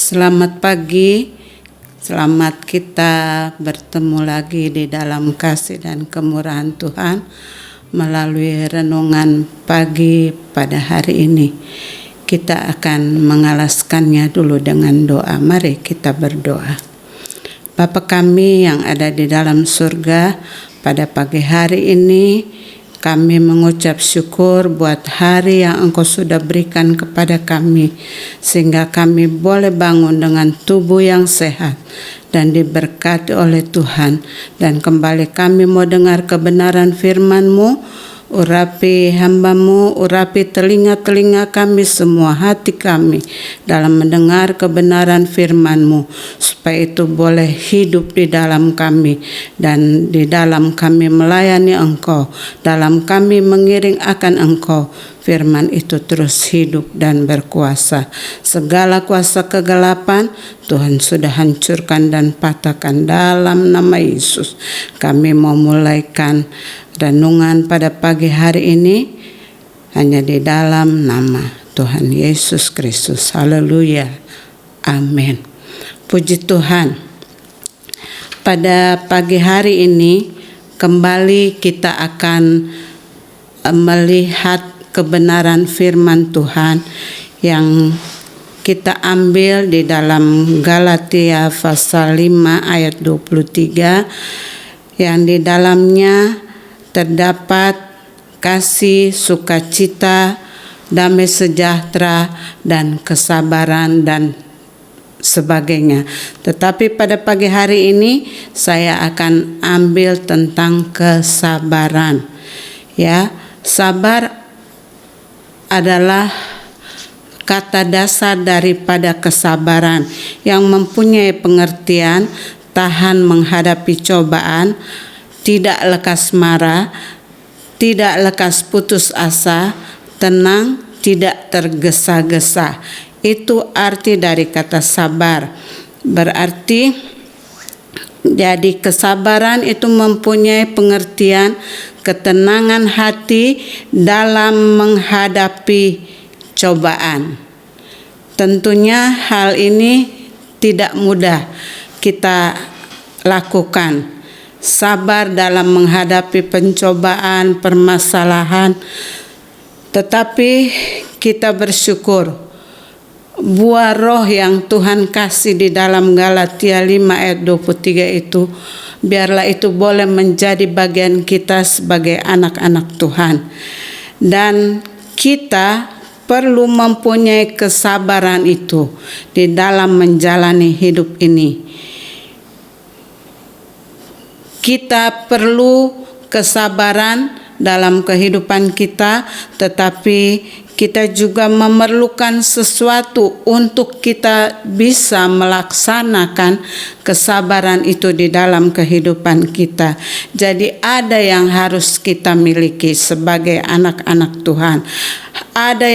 Selamat pagi, selamat kita bertemu lagi di dalam kasih dan kemurahan Tuhan melalui renungan pagi pada hari ini. Kita akan mengalaskannya dulu dengan doa. Mari kita berdoa. Bapa kami yang ada di dalam surga, pada pagi hari ini kami mengucap syukur buat hari yang Engkau sudah berikan kepada kami, sehingga kami boleh bangun dengan tubuh yang sehat dan diberkati oleh Tuhan. Dan kembali kami mau dengar kebenaran firman-Mu. Urapi hamba-Mu, urapi telinga-telinga kami semua, hati kami dalam mendengar kebenaran firman-Mu, supaya itu boleh hidup di dalam kami dan di dalam kami melayani Engkau, dalam kami mengiring akan Engkau. Firman itu terus hidup dan berkuasa. Segala kuasa kegelapan Tuhan sudah hancurkan dan patahkan dalam nama Yesus. Kami mau mulaikan renungan pada pagi hari ini hanya di dalam nama Tuhan Yesus Kristus. Haleluya. Amin. Puji Tuhan. Pada pagi hari ini kembali kita akan melihat kebenaran firman Tuhan yang kita ambil di dalam Galatia pasal 5 ayat 23, yang di dalamnya terdapat kasih, sukacita, damai sejahtera, dan kesabaran dan sebagainya. Tetapi pada pagi hari ini saya akan ambil tentang kesabaran. Ya, sabar adalah kata dasar daripada kesabaran yang mempunyai pengertian tahan menghadapi cobaan, tidak lekas marah, tidak lekas putus asa, tenang, tidak tergesa-gesa. Itu arti dari kata sabar. Berarti jadi kesabaran itu mempunyai pengertian ketenangan hati dalam menghadapi cobaan. Tentunya hal ini tidak mudah kita lakukan. Sabar dalam menghadapi pencobaan, permasalahan. Tetapi kita bersyukur buah roh yang Tuhan kasih di dalam Galatia 5 ayat 23 itu, biarlah itu boleh menjadi bagian kita sebagai anak-anak Tuhan. Dan kita perlu mempunyai kesabaran itu di dalam menjalani hidup ini. Kita perlu kesabaran dalam kehidupan kita, tetapi kita juga memerlukan sesuatu untuk kita bisa melaksanakan kesabaran itu di dalam kehidupan kita. Jadi ada yang harus kita miliki sebagai anak-anak Tuhan. Ada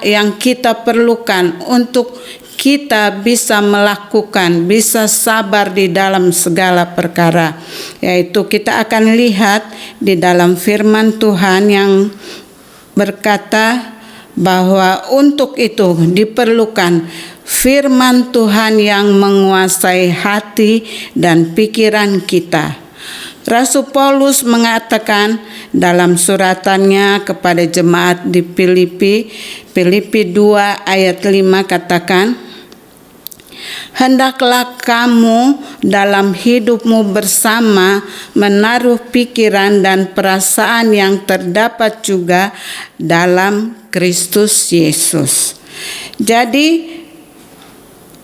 yang kita perlukan untuk kita bisa melakukan, bisa sabar di dalam segala perkara. Yaitu kita akan lihat di dalam firman Tuhan yang berkata bahwa untuk itu diperlukan firman Tuhan yang menguasai hati dan pikiran kita. Rasul Paulus mengatakan dalam suratannya kepada jemaat di Filipi 2 ayat 5 katakan, hendaklah kamu dalam hidupmu bersama menaruh pikiran dan perasaan yang terdapat juga dalam Kristus Yesus. Jadi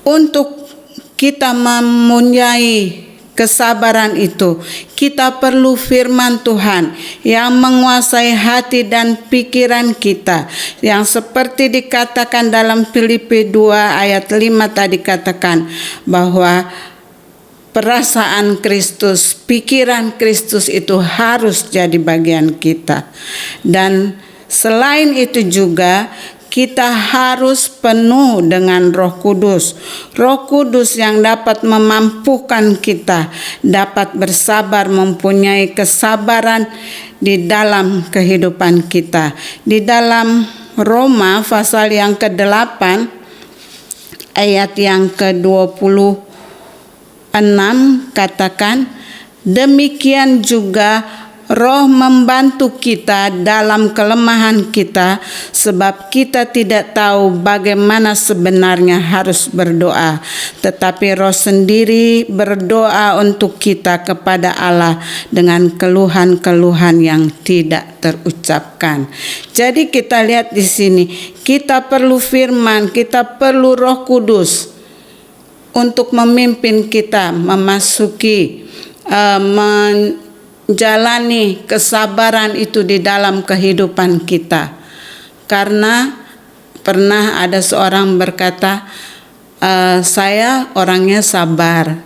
untuk kita mempunyai kesabaran itu, kita perlu firman Tuhan yang menguasai hati dan pikiran kita, yang seperti dikatakan dalam Filipi 2 ayat 5 tadi katakan bahwa perasaan Kristus, pikiran Kristus itu harus jadi bagian kita. Dan selain itu juga kita harus penuh dengan Roh Kudus. Roh Kudus yang dapat memampukan kita dapat bersabar, mempunyai kesabaran di dalam kehidupan kita. Di dalam Roma pasal yang ke-8 ayat yang ke-26 katakan, demikian juga Roh membantu kita dalam kelemahan kita, sebab kita tidak tahu bagaimana sebenarnya harus berdoa, tetapi Roh sendiri berdoa untuk kita kepada Allah dengan keluhan-keluhan yang tidak terucapkan. Jadi kita lihat di sini, kita perlu firman, kita perlu Roh Kudus untuk memimpin kita memasuki menjalani kesabaran itu di dalam kehidupan kita. Karena pernah ada seorang berkata, saya orangnya sabar,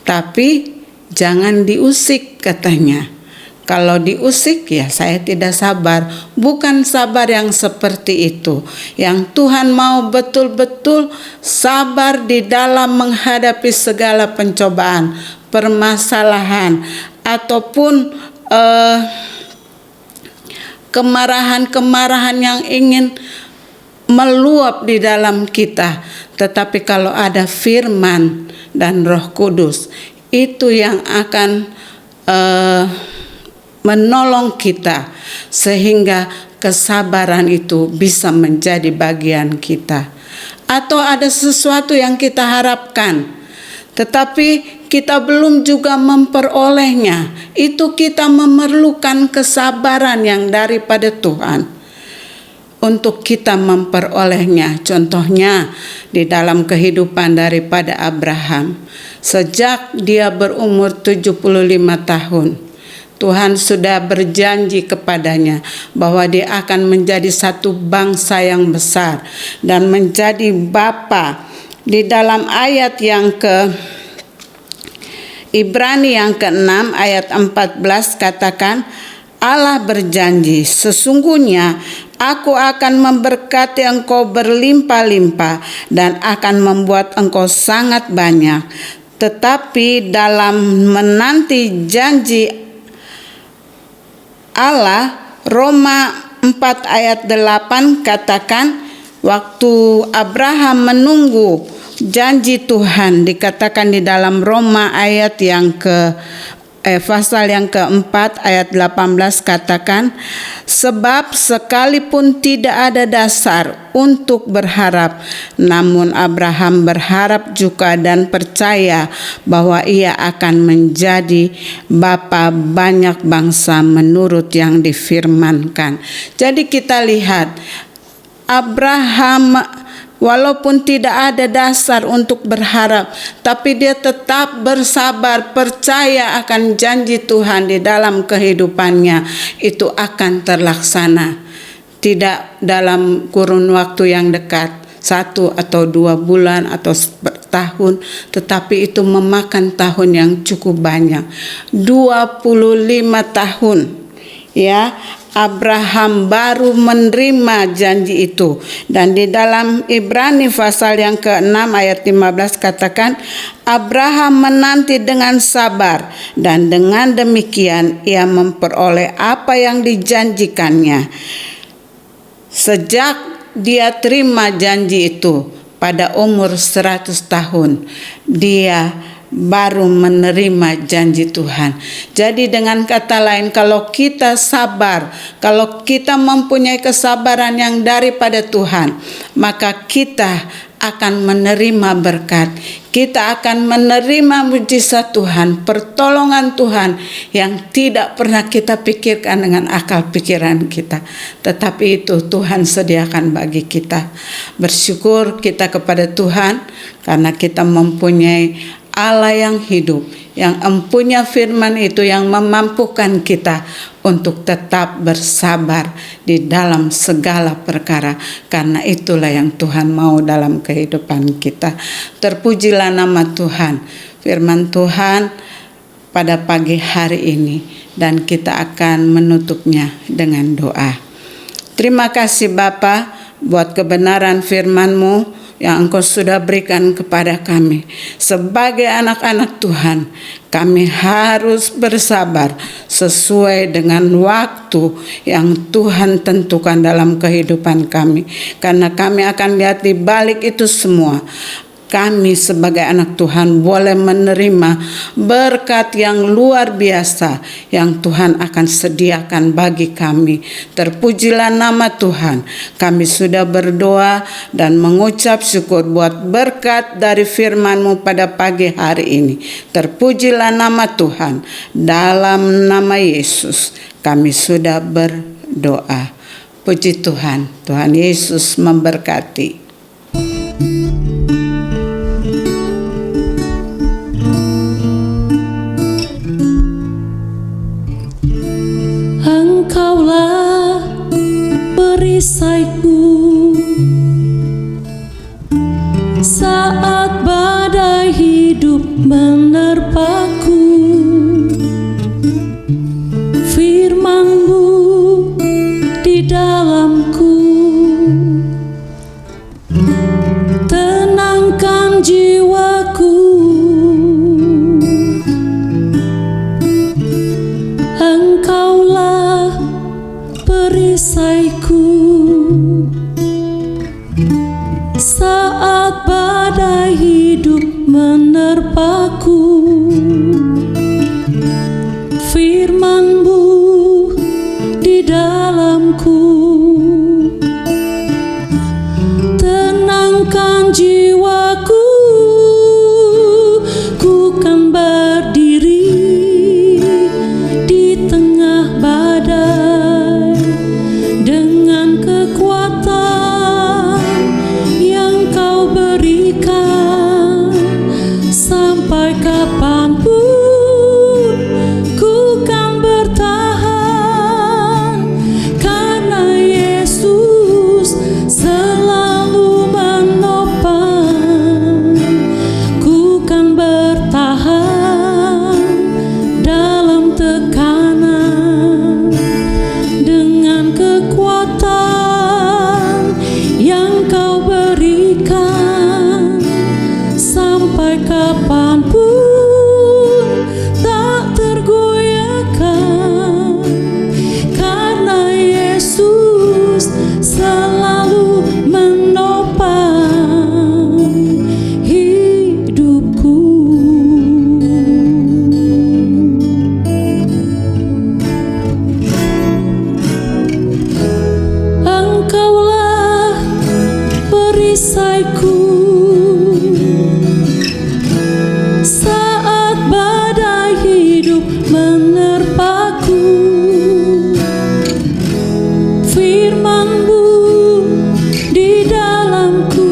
tapi jangan diusik katanya. Kalau diusik ya saya tidak sabar. Bukan sabar yang seperti itu. Yang Tuhan mau betul-betul sabar di dalam menghadapi segala pencobaan, permasalahan, ataupun kemarahan-kemarahan yang ingin meluap di dalam kita. Tetapi kalau ada firman dan Roh Kudus, itu yang akan menolong kita sehingga kesabaran itu bisa menjadi bagian kita. Atau ada sesuatu yang kita harapkan, tetapi kita belum juga memperolehnya. Itu kita memerlukan kesabaran yang daripada Tuhan untuk kita memperolehnya. Contohnya di dalam kehidupan daripada Abraham. Sejak dia berumur 75 tahun, Tuhan sudah berjanji kepadanya bahwa dia akan menjadi satu bangsa yang besar dan menjadi bapa. Di dalam ayat yang Ibrani yang ke-6 ayat 14 katakan, Allah berjanji, sesungguhnya aku akan memberkati engkau berlimpah-limpah dan akan membuat engkau sangat banyak. Tetapi dalam menanti janji Allah, Roma 4 ayat 8 katakan, waktu Abraham menunggu janji Tuhan, dikatakan di dalam Roma ayat yang pasal yang keempat ayat 18 katakan, sebab sekalipun tidak ada dasar untuk berharap, namun Abraham berharap juga dan percaya bahwa ia akan menjadi bapa banyak bangsa menurut yang difirmankan. Jadi kita lihat Abraham walaupun tidak ada dasar untuk berharap, tapi dia tetap bersabar, percaya akan janji Tuhan di dalam kehidupannya. Itu akan terlaksana. Tidak dalam kurun waktu yang dekat, 1 atau 2 bulan atau tahun, tetapi itu memakan tahun yang cukup banyak. 25 tahun ya, Abraham baru menerima janji itu. Dan di dalam Ibrani pasal yang ke-6 ayat 15 katakan, Abraham menanti dengan sabar dan dengan demikian ia memperoleh apa yang dijanjikannya. Sejak dia terima janji itu pada umur 100 tahun, dia baru menerima janji Tuhan. Jadi dengan kata lain, kalau kita sabar, kalau kita mempunyai kesabaran yang daripada Tuhan, maka kita akan menerima berkat. Kita akan menerima mujizat Tuhan, pertolongan Tuhan yang tidak pernah kita pikirkan dengan akal pikiran kita. Tetapi itu Tuhan sediakan bagi kita. Bersyukur kita kepada Tuhan karena kita mempunyai Allah yang hidup, yang empunya firman itu yang memampukan kita untuk tetap bersabar di dalam segala perkara. Karena itulah yang Tuhan mau dalam kehidupan kita. Terpujilah nama Tuhan. Firman Tuhan pada pagi hari ini, dan kita akan menutupnya dengan doa. Terima kasih Bapa buat kebenaran firman-Mu yang Engkau sudah berikan kepada kami. Sebagai anak-anak Tuhan, kami harus bersabar sesuai dengan waktu yang Tuhan tentukan dalam kehidupan kami. Karena kami akan lihat di balik itu semua kami sebagai anak Tuhan boleh menerima berkat yang luar biasa yang Tuhan akan sediakan bagi kami. Terpujilah nama Tuhan. Kami sudah berdoa dan mengucap syukur buat berkat dari firman-Mu pada pagi hari ini. Terpujilah nama Tuhan. Dalam nama Yesus kami sudah berdoa. Puji Tuhan. Tuhan Yesus memberkati. Engkaulah perisaiku saat badai hidup menerpaku. Firman-Mu di dalamku tenangkan jiwaku. Engkaulah perisaiku saat badai hidup menerpaku. Firman-Mu di dalamku tenangkan jiwaku. Ku kan berdiri di tengah badai dengan kekuatan yang Kau berikan. Sampai kapanpun ku kan bertahan, karena Yesus selalu menopang. Ku kan bertahan dalam tekanan dengan kekuatan yang Kau berikan. Sampai kapanpun tak tergoyahkan, karena Yesus selalu menopang hidupku. Engkaulah perisaiku saat badai hidup menerpaku. Firman-Mu di dalamku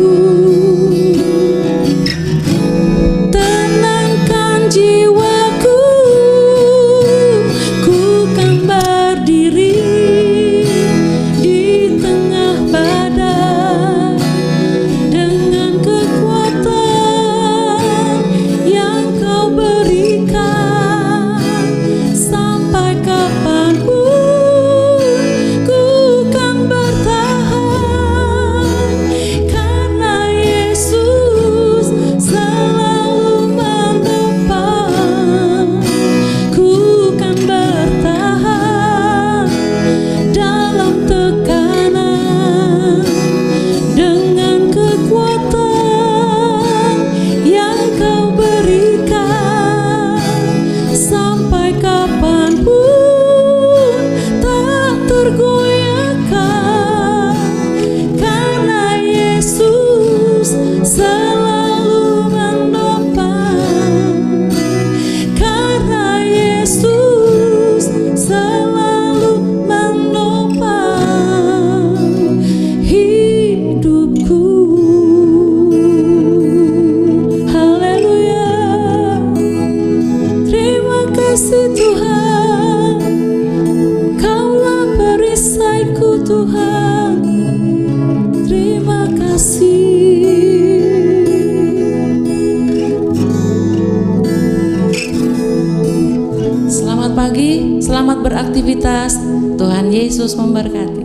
tenangkan jiwaku. Ku kan berdiri di tengah badai dengan kekuatan yang Kau berikan. Sampai kapanpun ku kan bertahan, karena Yesus selalu menopang. Ku kan bertahan dalam tekanan dengan kekuatan yang Kau berikan. Sampai kapanpun tak tergoyahkan, karena Yesus selalu menopang. Karena Yesus selalu menopang hidupku. Haleluya. Terima kasih Tuhan, Kaulah perisaiku Tuhan. Terima kasih. Selamat pagi, selamat beraktivitas. Tuhan Yesus memberkati.